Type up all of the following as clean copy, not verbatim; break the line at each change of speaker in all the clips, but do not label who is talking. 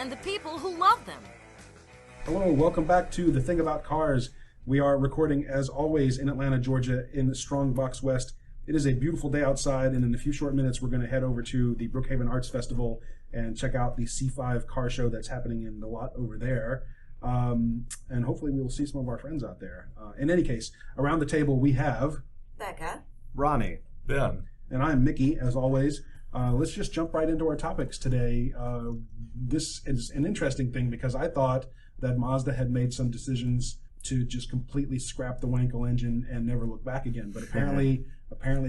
and the people who love them.
Hello, welcome back to The Thing About Cars. We are recording, as always, in Atlanta, Georgia, in Strongbox West. It is a beautiful day outside, and in a few short minutes, we're going to head over to the Brookhaven Arts Festival and check out the C5 car show that's happening in the lot over there. And hopefully we will see some of our friends out there. In any case, around the table we have...
Beka.
Ronny.
Ben.
And I'm Mickey, as always. Let's just jump right into our topics today. This is an interesting thing because I thought that Mazda had made some decisions to just completely scrap the Wankel engine and never look back again. But apparently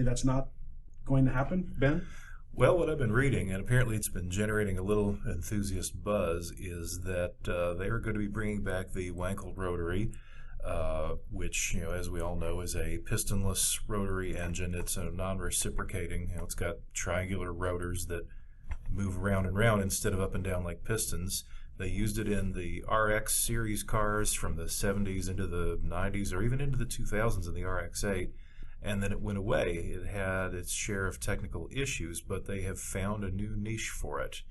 that's not going to happen. Ben?
Well, what I've been reading, and apparently it's been generating a little enthusiast buzz, is that they are going to be bringing back the Wankel Rotary, which, as we all know, is a pistonless rotary engine. It's a non-reciprocating. It's got triangular rotors that move round and round instead of up and down like pistons. They used it in the RX series cars from the 70s into the 90s or even into the 2000s in the RX-8, and then it went away. It had its share of technical issues, but they have found a new niche for it.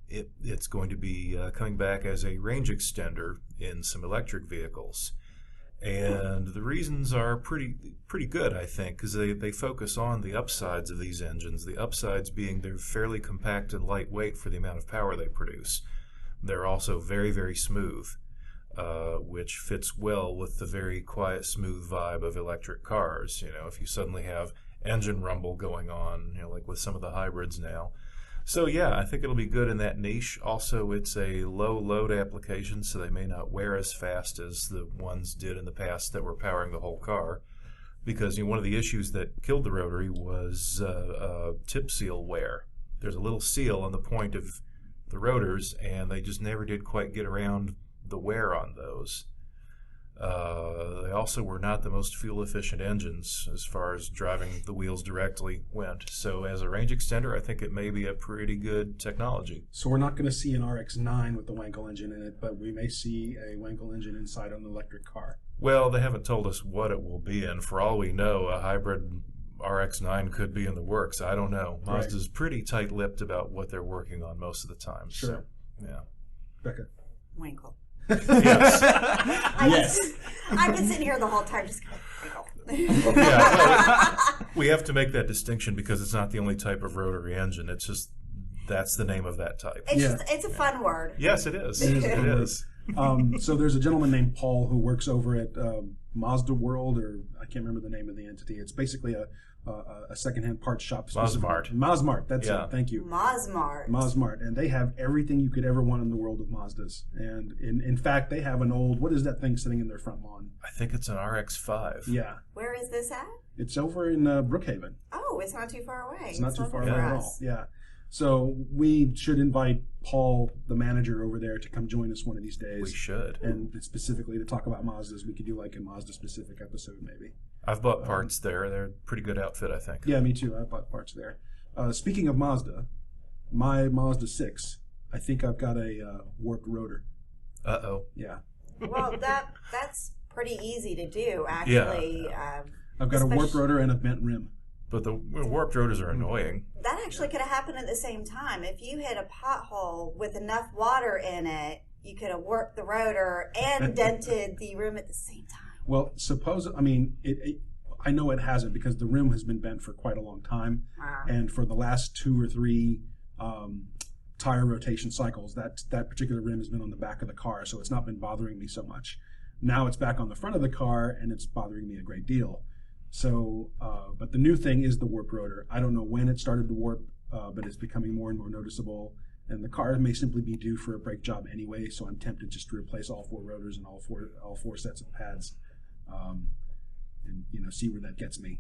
It's going to be coming back as a range extender in some electric vehicles. And the reasons are pretty good, I think, because they focus on the upsides of these engines, the upsides being they're fairly compact and lightweight for the amount of power they produce. They're also very, very smooth, which fits well with the very quiet, smooth vibe of electric cars. If you suddenly have engine rumble going on, like with some of the hybrids now. So yeah, I think it'll be good in that niche. Also, it's a low load application, so they may not wear as fast as the ones did in the past that were powering the whole car. Because one of the issues that killed the Rotary was tip seal wear. There's a little seal on the point of the rotors, and they just never did quite get around the wear on those. They also were not the most fuel-efficient engines as far as driving the wheels directly went. So as a range extender, I think it may be a pretty good technology.
So we're not going to see an RX-9 with the Wankel engine in it, but we may see a Wankel engine inside an electric car.
Well, they haven't told us what it will be, and for all we know, a hybrid RX-9 could be in the works. I don't know. Mazda's pretty tight-lipped about what they're working on most of the time.
Sure.
So, yeah.
Beka?
Wankel.
Yes.
Yes.
I've been sitting here the whole time just going, Wankel.
Yeah, well, we have to make that distinction because it's not the only type of rotary engine. It's just that's the name of that type.
It's a fun word.
Yes, it is.
It is.
It is.
So there's a gentleman named Paul who works over at Mazda World, or I can't remember the name of the entity. It's basically a secondhand parts shop.
Mazmart.
Mazmart, that's it. Thank you.
Mazmart.
And they have everything you could ever want in the world of Mazdas. And in fact, they have an old, what is that thing sitting in their front lawn?
I think it's an RX-5.
Yeah.
Where is this at?
It's over in Brookhaven.
Oh, it's not too far away.
It's not too far away
for
at
us.
all. Yeah. So we should invite Paul, the manager over there, to come join us one of these days.
We should.
And specifically to talk about Mazdas, we could do like a Mazda-specific episode maybe.
I've bought parts there. They're a pretty good outfit, I think.
Yeah, me too. I bought parts there. Speaking of Mazda, my Mazda 6, I think I've got a warped rotor.
Uh-oh.
Yeah.
Well, that's pretty easy to do, actually.
Yeah.
I've got a warped rotor and a bent rim.
But the warped rotors are annoying.
That actually could have happened at the same time. If you hit a pothole with enough water in it, you could have warped the rotor and dented the rim at the same time.
Well, I know it hasn't because the rim has been bent for quite a long time. And for the last 2 or 3 tire rotation cycles, that particular rim has been on the back of the car, so it's not been bothering me so much. Now it's back on the front of the car, and it's bothering me a great deal. So, but the new thing is the warp rotor. I don't know when it started to warp, but it's becoming more and more noticeable. And the car may simply be due for a brake job anyway, so I'm tempted just to replace all 4 rotors and all four sets of pads, and see where that gets me.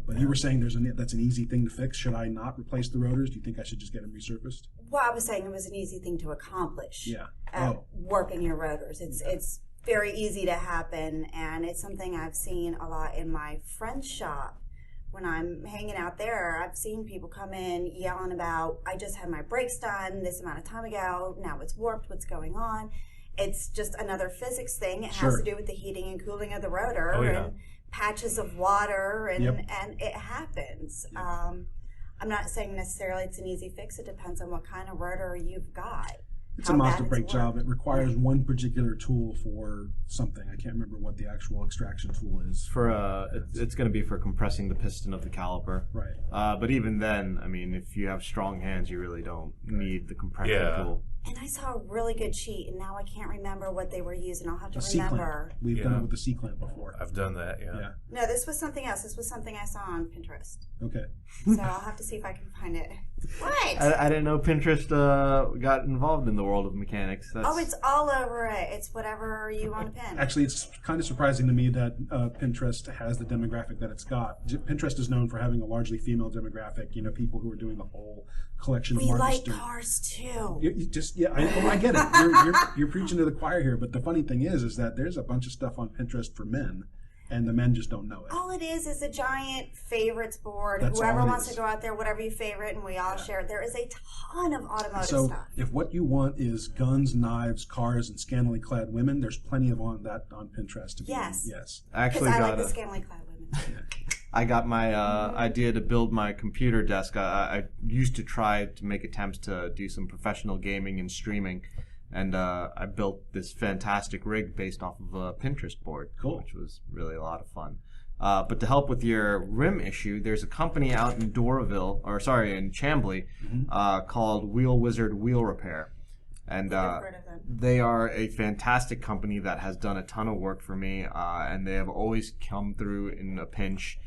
But you were saying that's an easy thing to fix. Should I not replace the rotors? Do you think I should just get them resurfaced?
Well, I was saying it was an easy thing to accomplish.
Yeah.
Warping your rotors. It's very easy to happen, and it's something I've seen a lot in my friend's shop. When I'm hanging out there, I've seen people come in yelling about, I just had my brakes done this amount of time ago, now it's warped, what's going on? It's just another physics thing. It has to do with the heating and cooling of the rotor and patches of water, and it happens. I'm not saying necessarily it's an easy fix. It depends on what kind of rotor you've got.
It's
how
a
bad
Mazda
it's
brake job.
worked.
It requires one particular tool for something. I can't remember what the actual extraction tool is.
It's going to be for compressing the piston of the caliper.
Right.
But even then, I mean, if you have strong hands, you really don't need the compression tool.
And I saw a really good sheet, and now I can't remember what they were using. I'll have to
C-clamp.
remember.
We've done it with the C-clamp before.
I've done that, yeah.
No, this was something else. This was something I saw on Pinterest.
Okay.
So I'll have to see if I can find it. What?
I didn't know Pinterest got involved in the world of mechanics.
Oh, it's all over it. It's whatever you want to pin.
Actually, it's kind of surprising to me that Pinterest has the demographic that it's got. Pinterest is known for having a largely female demographic. You know, people who are doing the whole collection of
We
Martha
like
Stewart.
cars too.
I get it. You're preaching to the choir here, but the funny thing is that there's a bunch of stuff on Pinterest for men, and the men just don't know it.
All it is a giant favorites board.
That's
Whoever
all it
wants
is.
to go out there, whatever you favorite, and we all share it. There is a ton of automotive
So
stuff.
if what you want is guns, knives, cars, and scantily clad women, there's plenty of that on Pinterest.
Yes.
Yes.
I
Because
actually
I
got
like the scantily clad women.
I got my idea to build my computer desk. I used to try to make attempts to do some professional gaming and streaming, and I built this fantastic rig based off of a Pinterest board, which was really a lot of fun. But to help with your rim issue, there's a company out in in Chambly, called Wheel Wizard Wheel Repair. And
I've heard of them.
they are a fantastic company that has done a ton of work for me, and they have always come through in a pinch.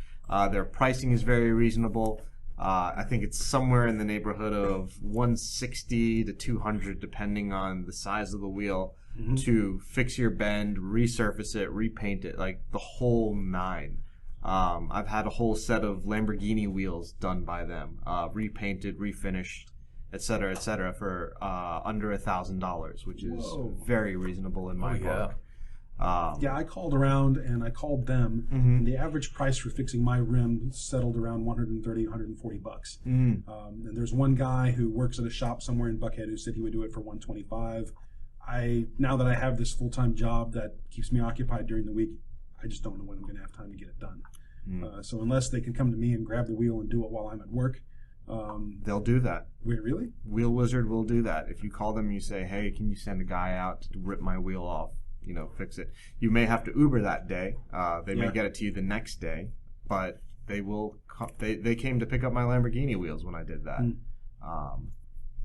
Their pricing is very reasonable. I think it's somewhere in the neighborhood of $160 to $200, depending on the size of the wheel, to fix your bend, resurface it, repaint it, like the whole nine. I've had a whole set of Lamborghini wheels done by them, repainted, refinished, etc., for under $1,000, which is very reasonable in my book.
I called around and I called them, and the average price for fixing my rim settled around $130, $140. And there's one guy who works at a shop somewhere in Buckhead who said he would do it for $125. Now that I have this full-time job that keeps me occupied during the week, I just don't know when I'm going to have time to get it done. So unless they can come to me and grab the wheel and do it while I'm at work,
they'll do that.
Wait, really?
Wheel Wizard will do that. If you call them and you say, hey, can you send a guy out to rip my wheel off, fix it. You may have to Uber that day. They may get it to you the next day, but they will. They came to pick up my Lamborghini wheels when I did that.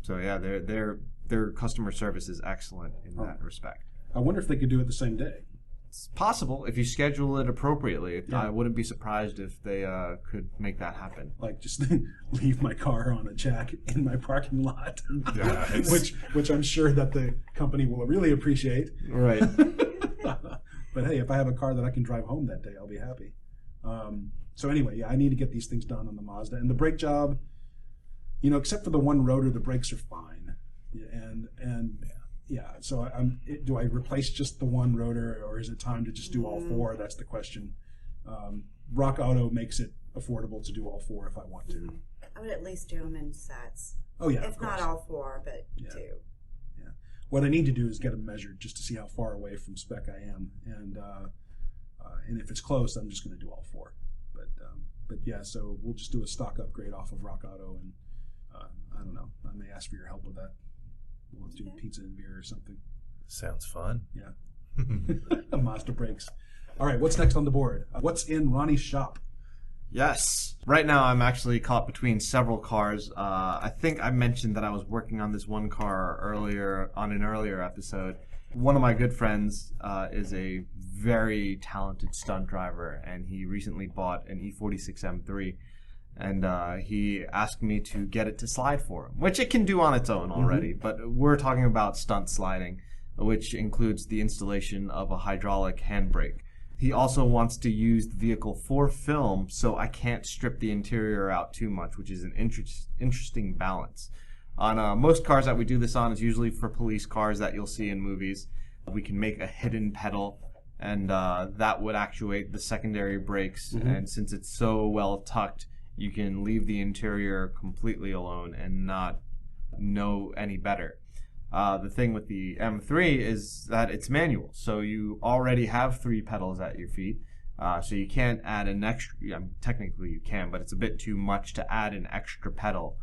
So yeah, their customer service is excellent in that respect.
I wonder if they could do it the same day.
It's possible if you schedule it appropriately. I wouldn't be surprised if they could make that happen.
Like just leave my car on a jack in my parking lot, which I'm sure that the company will really appreciate.
Right.
But hey, if I have a car that I can drive home that day, I'll be happy. So anyway, I need to get these things done on the Mazda. And the brake job, except for the one rotor, the brakes are fine. So do I replace just the one rotor, or is it time to just do all four? That's the question. Rock Auto makes it affordable to do all four if I want to.
I would at least do them in sets.
Oh yeah,
if not all four, but two.
Yeah. What I need to do is get them measured just to see how far away from spec I am, and if it's close, I'm just going to do all four. But yeah, so we'll just do a stock upgrade off of Rock Auto, and I don't know. I may ask for your help with that. We'll have to do pizza and beer or something.
Sounds fun.
Yeah. Mazda brakes. All right, what's next on the board? What's in Ronnie's shop?
Yes. Right now I'm actually caught between several cars. I think I mentioned that I was working on this one car on an earlier episode. One of my good friends is a very talented stunt driver, and he recently bought an E46 M3. And he asked me to get it to slide for him, which it can do on its own already. But we're talking about stunt sliding, which includes the installation of a hydraulic handbrake. He also wants to use the vehicle for film, so I can't strip the interior out too much, which is an interesting balance. On most cars that we do this on is usually for police cars that you'll see in movies. We can make a hidden pedal, and that would actuate the secondary brakes. And since it's so well tucked, you can leave the interior completely alone and not know any better. The thing with the M3 is that it's manual, so you already have 3 pedals at your feet, so you can't add an extra. Technically you can, but it's a bit too much to add an extra pedal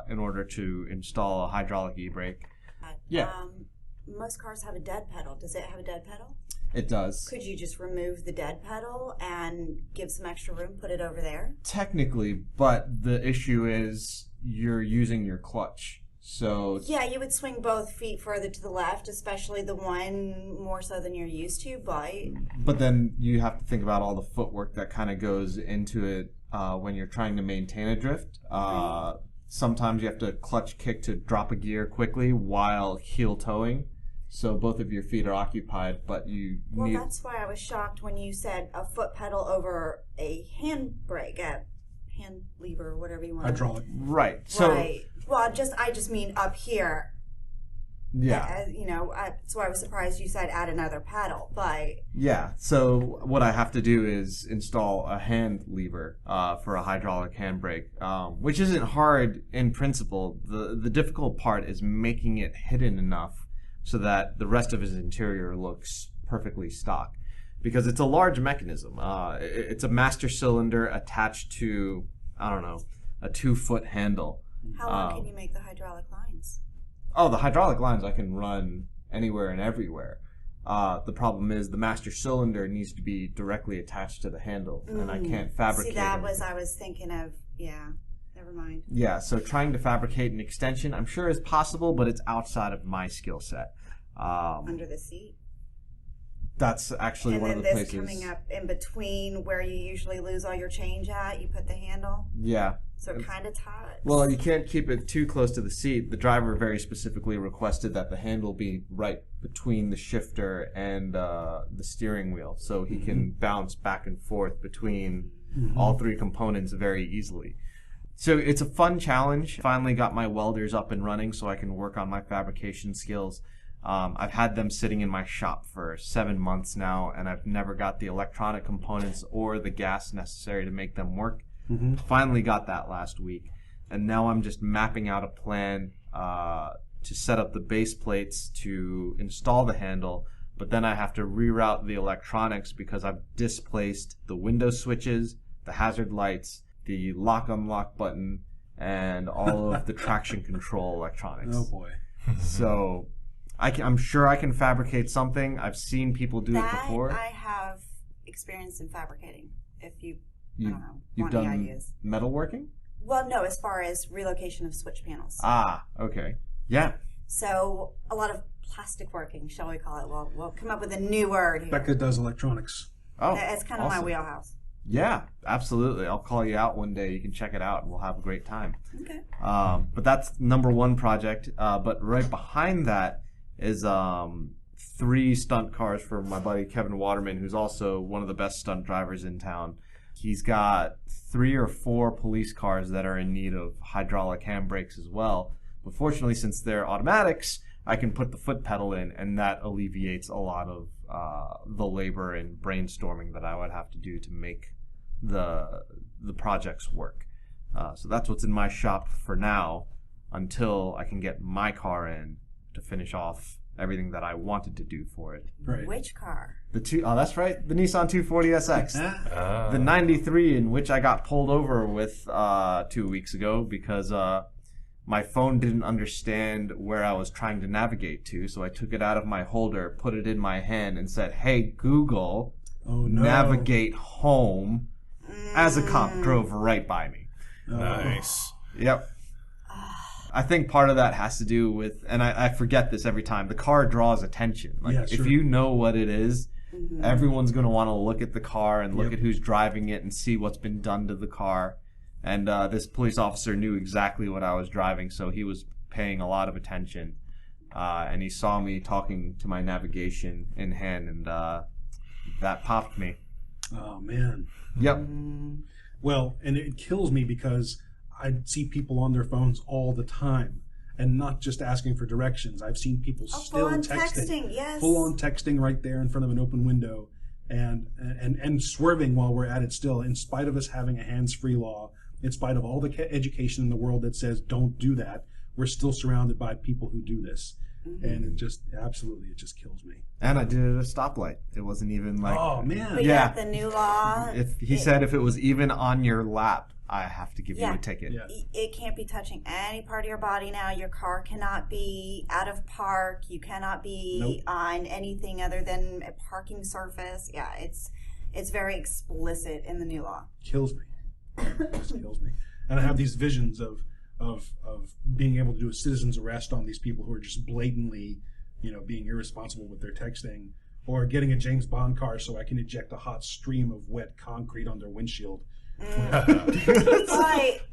in order to install a hydraulic e-brake. Yeah,
Most cars have a dead pedal. Does it have a dead pedal?
it does.
Could you just remove the dead pedal and give some extra room, put it over there?
Technically, but the issue is you're using your clutch. So
Yeah, you would swing both feet further to the left, especially the one more so than you're used to,
but then you have to think about all the footwork that kind of goes into it when you're trying to maintain a drift. Sometimes you have to clutch kick to drop a gear quickly while heel towing. So both of your feet are occupied, but you
Well,
need...
that's why I was shocked when you said a foot pedal over a handbrake, a hand lever, whatever you want.
Hydraulic.
Right. So,
right. Well, I just mean up here.
yeah.
That's why I was surprised you said add another pedal. But
Yeah. So what I have to do is install a hand lever for a hydraulic handbrake, which isn't hard in principle. The difficult part is making it hidden enough so that the rest of his interior looks perfectly stock. Because it's a large mechanism. It's a master cylinder attached to, I don't know, a 2-foot handle.
how long can you make the hydraulic lines?
Oh, the hydraulic lines I can run anywhere and everywhere. The problem is the master cylinder needs to be directly attached to the handle, and I can't fabricate
See, that
it.
was I was thinking of. Yeah, never mind.
Yeah, so trying to fabricate an extension, I'm sure is possible, but it's outside of my skill set.
Under the seat.
That's actually
And
one
then
of the
this
places.
coming up in between where you usually lose all your change at, you put the handle,
Yeah.
so it kind of tucks.
Well, you can't keep it too close to the seat. The driver very specifically requested that the handle be right between the shifter and the steering wheel, so he can bounce back and forth between all three components very easily. So it's a fun challenge. Finally got my welders up and running so I can work on my fabrication skills. I've had them sitting in my shop for 7 months now, and I've never got the electronic components or the gas necessary to make them work. Finally got that last week, and now I'm just mapping out a plan to set up the base plates to install the handle, but then I have to reroute the electronics because I've displaced the window switches, the hazard lights, the lock-unlock button, and all of the traction control electronics.
Oh boy.
So I'm sure I can fabricate something. I've seen people do it before.
I have experience in fabricating. If I don't know,
You've
want any
done
ideas.
metalworking?
Well, no, as far as relocation of switch panels.
Ah, okay. Yeah.
So a lot of plastic working, shall we call it? Well, we'll come up with a new word here.
Beka does electronics.
Oh,
It's kind of my
awesome.
wheelhouse.
Yeah, absolutely. I'll call you out one day. You can check it out, and we'll have a great time.
Okay.
But that's number one project. But right behind that is 3 stunt cars for my buddy Kevin Waterman, who's also one of the best stunt drivers in town. He's got 3 or 4 police cars that are in need of hydraulic handbrakes as well. But fortunately, since they're automatics, I can put the foot pedal in, and that alleviates a lot of the labor and brainstorming that I would have to do to make the projects work. So that's what's in my shop for now, until I can get my car in to finish off everything that I wanted to do for it.
Right.
Which car?
That's right, the Nissan 240SX. The 93 in which I got pulled over with 2 weeks ago because my phone didn't understand where I was trying to navigate to, so I took it out of my holder, put it in my hand, and said, "Hey, Google,
Oh no.
navigate home," as a cop drove right by me.
Nice.
Yep. I think part of that has to do with, and I forget this every time, the car draws attention. Like,
Yeah,
if
sure.
you know what it is, everyone's going to want to look at the car and look
Yep.
at who's driving it and see what's been done to the car. And this police officer knew exactly what I was driving, so he was paying a lot of attention. And he saw me talking to my navigation in hand, and that popped me.
Oh man.
Yep.
Well, and it kills me because I see people on their phones all the time, and not just asking for directions. I've seen people still
full-on
texting,
yes.
full on texting right there in front of an open window, and swerving while we're at it still, in spite of us having a hands-free law, in spite of all the education in the world that says don't do that. We're still surrounded by people who do this, and it just kills me.
And I did it at a stoplight. It wasn't even like...
Oh man.
But
Yeah.
yet the new law.
If he said if it was even on your lap, I have to give you a ticket.
Yeah.
It can't be touching any part of your body now. Your car cannot be out of park. You cannot be on anything other than a parking surface. Yeah, it's very explicit in the new law.
Kills me. It just kills me. And I have these visions of being able to do a citizen's arrest on these people who are just blatantly, being irresponsible with their texting, or getting a James Bond car so I can eject a hot stream of wet concrete on their windshield.
But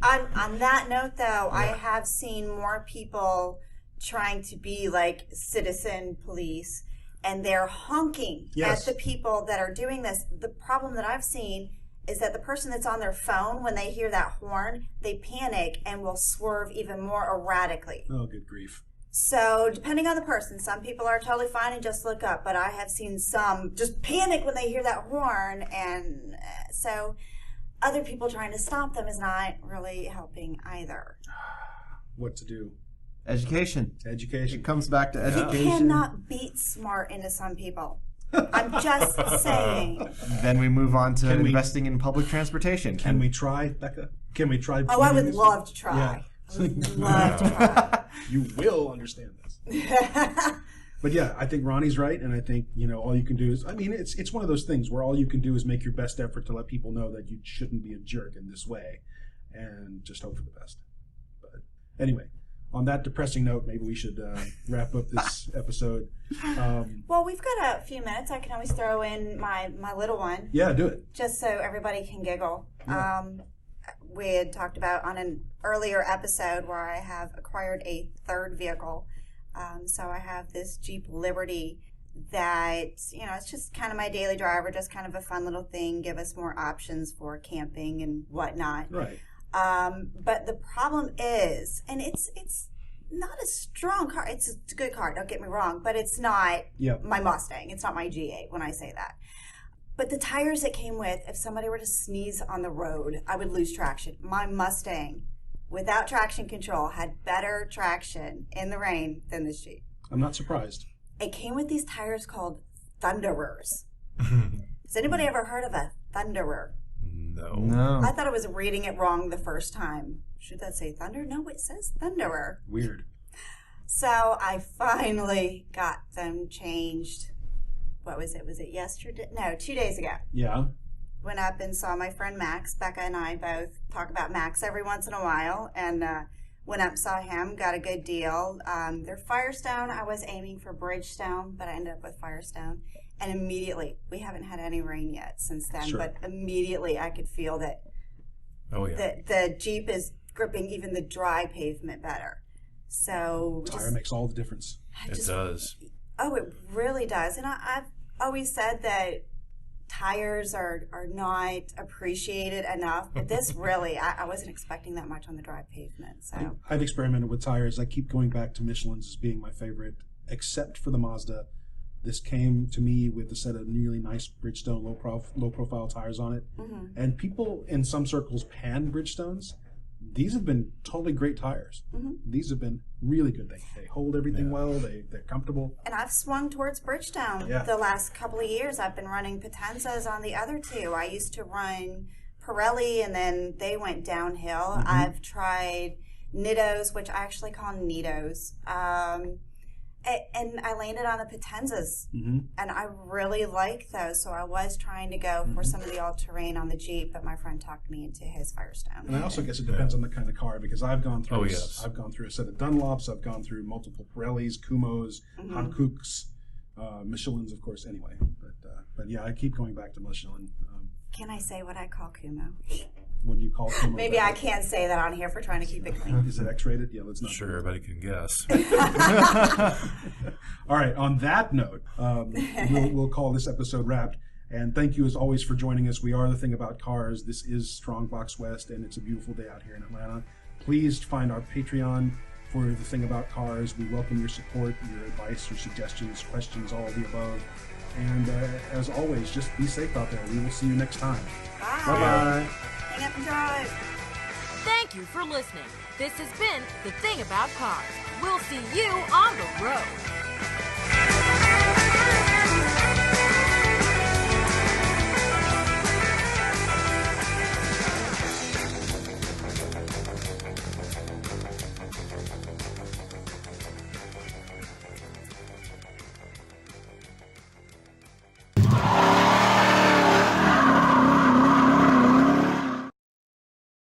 on that note, though, I have seen more people trying to be like citizen police, and they're honking at the people that are doing this. The problem that I've seen is that the person that's on their phone, when they hear that horn, they panic and will swerve even more erratically.
Oh, good grief.
So depending on the person, some people are totally fine and just look up, but I have seen some just panic when they hear that horn, and so other people trying to stop them is not really helping either.
What to do?
Education.
Education.
It comes back to education.
You cannot beat smart into some people. I'm just saying.
Then we move on to investing in public transportation.
Can we try, Beka? Can we try?
Oh, I would love to try.
Yeah.
I would love to try.
You will understand this. But yeah, I think Ronnie's right, and I think all you can do is, it's one of those things where all you can do is make your best effort to let people know that you shouldn't be a jerk in this way, and just hope for the best. But anyway, on that depressing note, maybe we should wrap up this episode.
Well, we've got a few minutes. I can always throw in my little one.
Yeah, do it.
Just so everybody can giggle.
Yeah.
We had talked about on an earlier episode where I have acquired a third vehicle. So I have this Jeep Liberty that, it's just kind of my daily driver, just kind of a fun little thing, give us more options for camping and whatnot.
Right.
But the problem is, and it's not a strong car. It's a good car, don't get me wrong, but it's not my Mustang. It's not my G8 when I say that. But the tires it came with, if somebody were to sneeze on the road, I would lose traction. My Mustang, without traction control, had better traction in the rain than this Jeep.
I'm not surprised.
It came with these tires called Thunderers. Has anybody ever heard of a Thunderer?
No.
I thought I was reading it wrong the first time. Should that say Thunder? No, it says Thunderer.
Weird.
So I finally got them changed. What was it? Was it yesterday? No, 2 days ago.
Yeah.
Went up and saw my friend Max. Beka and I both talk about Max every once in a while. And went up, saw him, got a good deal. They're Firestone. I was aiming for Bridgestone, but I ended up with Firestone. And immediately, we haven't had any rain yet since then, but immediately I could feel that the Jeep is gripping even the dry pavement better. So
tire makes all the difference.
It does.
Oh, it really does. And I've always said that tires are not appreciated enough, but this really, I wasn't expecting that much on the dry pavement. So
I've experimented with tires. I keep going back to Michelin's as being my favorite, except for the Mazda. This came to me with a set of really nice Bridgestone low profile tires on it. Mm-hmm. And people in some circles pan Bridgestones. These have been totally great tires. Mm-hmm. These have been really good. They hold everything well. They're comfortable.
And I've swung towards Bridgestone the last couple of years. I've been running Potenzas on the other two. I used to run Pirelli, and then they went downhill. Mm-hmm. I've tried Nittos, which I actually call Nitos. And I landed on the Potenzas, and I really like those. So I was trying to go for some of the all-terrain on the Jeep, but my friend talked me into his Firestone.
And I also guess it depends on the kind of car, because I've gone through I've gone through a set of Dunlops, I've gone through multiple Pirellis, Kumos, Hankooks, Michelin's, of course. Anyway, but yeah, I keep going back to Michelin.
Can I say what I call Kumo?
What do you call Kumo?
Maybe I can't say that on here for trying to keep it clean.
Is it X-rated? Yeah, let's not.
Sure, everybody can guess.
All right. On that note, we'll call this episode wrapped. And thank you, as always, for joining us. We are The Thing About Cars. This is Strongbox West, and it's a beautiful day out here in Atlanta. Please find our Patreon for The Thing About Cars. We welcome your support, your advice, your suggestions, questions, all of the above. And as always, just be safe out there. We will see you next time.
Bye.
Bye-bye.
Hang up and drive.
Thank you for listening. This has been The Thing About Cars. We'll see you on the road.